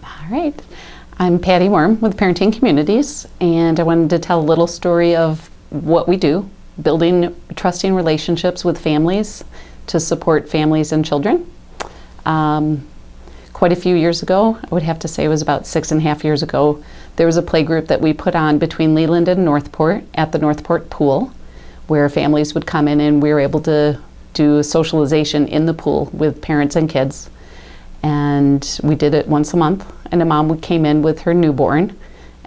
All right. I'm Patty Worm with Parenting Communities, and I wanted to tell a little story of what we do, building trusting relationships with families to support families and children. Quite a few years ago, I would have to say it was about 6.5 years ago, there was a play group that we put on between Leland and Northport at the Northport pool, where families would come in and we were able to do socialization in the pool with parents and kids. And we did it once a month, and a mom came in with her newborn,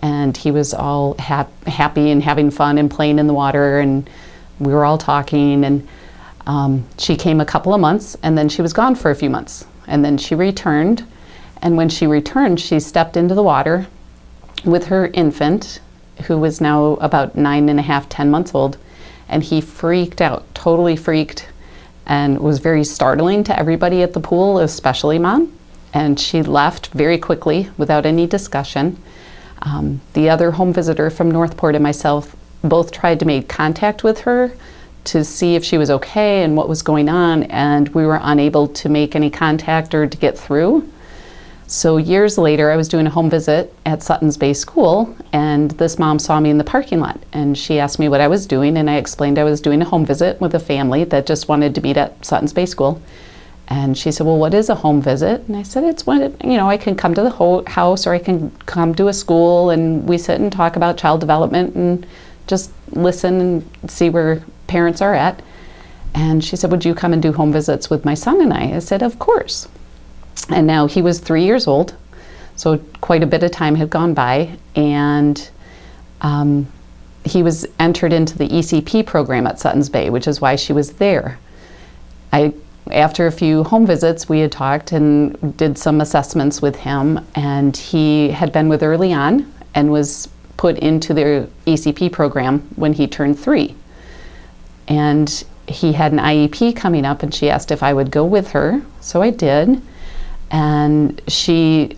and he was all happy and having fun and playing in the water, and we were all talking, and she came a couple of months, and then she was gone for a few months, and then she returned, and when she returned, she stepped into the water with her infant, who was now about 9.5, 10 months old, and he freaked out, totally freaked, and it was very startling to everybody at the pool, especially Mom. And she left very quickly without any discussion. The other home visitor from Northport and myself both tried to make contact with her to see if she was okay and what was going on, and we were unable to make any contact or to get through. So years later, I was doing a home visit at Sutton's Bay School, and this mom saw me in the parking lot, and she asked me what I was doing, and I explained I was doing a home visit with a family that just wanted to meet at Sutton's Bay School. And she said, well, what is a home visit? And I said, it's when, I can come to the house, or I can come to a school, and we sit and talk about child development and just listen and see where parents are at. And she said, would you come and do home visits with my son and I? I said, of course. And now he was 3 years old, so quite a bit of time had gone by, and he was entered into the ECP program at Sutton's Bay, which is why she was there. After a few home visits, we had talked and did some assessments with him, and he had been with early on and was put into their ECP program when he turned 3. And he had an IEP coming up, and she asked if I would go with her, so I did. And she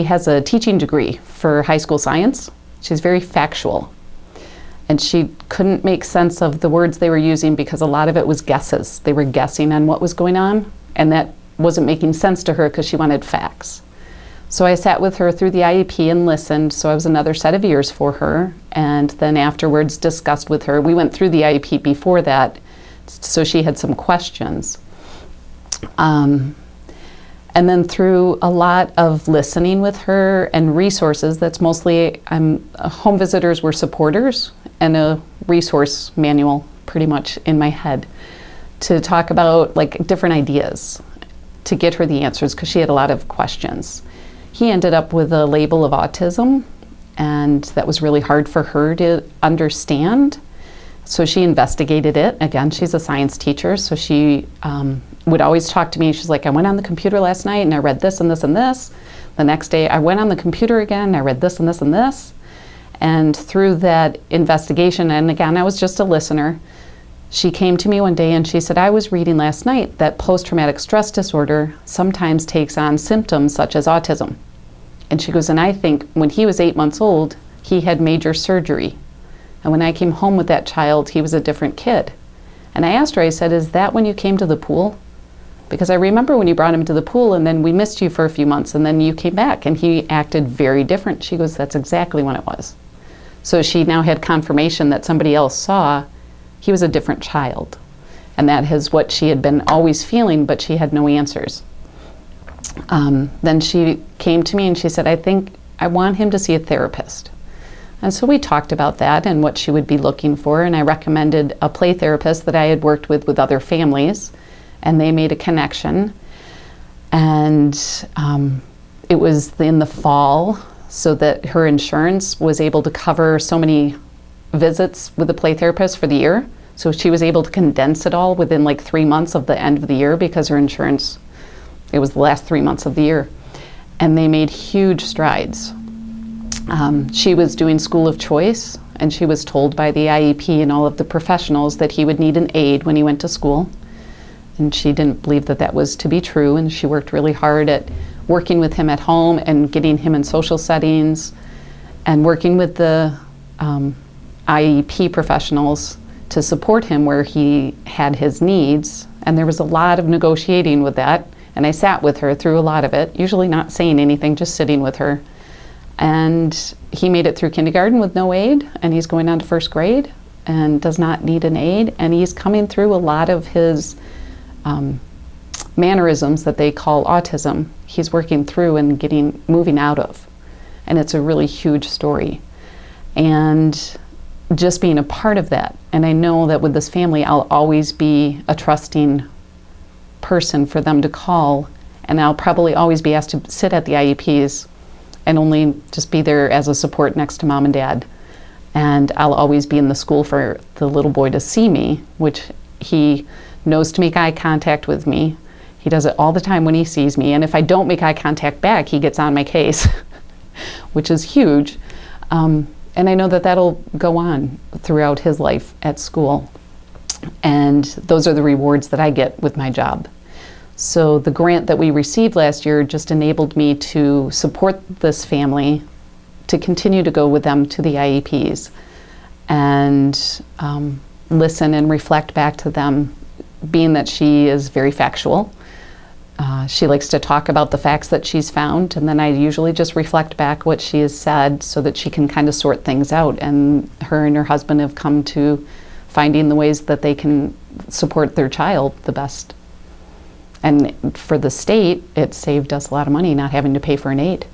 has a teaching degree for high school science. She's very factual. And she couldn't make sense of the words they were using because a lot of it was guesses. They were guessing on what was going on, and that wasn't making sense to her because she wanted facts. So I sat with her through the IEP and listened, so I was another set of ears for her, and then afterwards discussed with her. We went through the IEP before that, so she had some questions. And then through a lot of listening with her and resources, that's mostly, home visitors were supporters, and a resource manual pretty much in my head to talk about like different ideas to get her the answers, because she had a lot of questions. He ended up with a label of autism, and that was really hard for her to understand. So she investigated it. Again, she's a science teacher, so she would always talk to me. She's like, I went on the computer last night and I read this and this and this. The next day I went on the computer again and I read this and this and this. And through that investigation, and again, I was just a listener, she came to me one day and she said, I was reading last night that post-traumatic stress disorder sometimes takes on symptoms such as autism. And she goes, and I think when he was 8 months old, he had major surgery. And when I came home with that child, he was a different kid. And I asked her, I said, is that when you came to the pool? Because I remember when you brought him to the pool and then we missed you for a few months and then you came back and he acted very different. She goes, that's exactly when it was. So she now had confirmation that somebody else saw he was a different child. And that is what she had been always feeling, but she had no answers. Then she came to me and she said, I think I want him to see a therapist. And so we talked about that and what she would be looking for, and I recommended a play therapist that I had worked with other families, and they made a connection. And it was in the fall, so that her insurance was able to cover so many visits with the play therapist for the year. So she was able to condense it all within like 3 months of the end of the year, because her insurance, it was the last 3 months of the year. And they made huge strides. She was doing school of choice, and she was told by the IEP and all of the professionals that he would need an aide when he went to school. And she didn't believe that that was to be true, and she worked really hard at working with him at home and getting him in social settings and working with the IEP professionals to support him where he had his needs. And there was a lot of negotiating with that, And I sat with her through a lot of it, usually not saying anything, just sitting with her. And he made it through kindergarten with no aid, and he's going on to first grade and does not need an aid. And he's coming through a lot of his mannerisms that they call autism. He's working through and moving out of. And it's a really huge story. And just being a part of that. And I know that with this family, I'll always be a trusting person for them to call, and I'll probably always be asked to sit at the IEPs and only just be there as a support next to mom and dad. And I'll always be in the school for the little boy to see me, which he knows to make eye contact with me. He does it all the time when he sees me, and if I don't make eye contact back, he gets on my case, which is huge. And I know that that'll go on throughout his life at school. And those are the rewards that I get with my job. So the grant that we received last year just enabled me to support this family, to continue to go with them to the IEPs and listen and reflect back to them, being that she is very factual. She likes to talk about the facts that she's found, and then I usually just reflect back what she has said so that she can kind of sort things out. And her husband have come to finding the ways that they can support their child the best. And for the state, it saved us a lot of money not having to pay for an aide.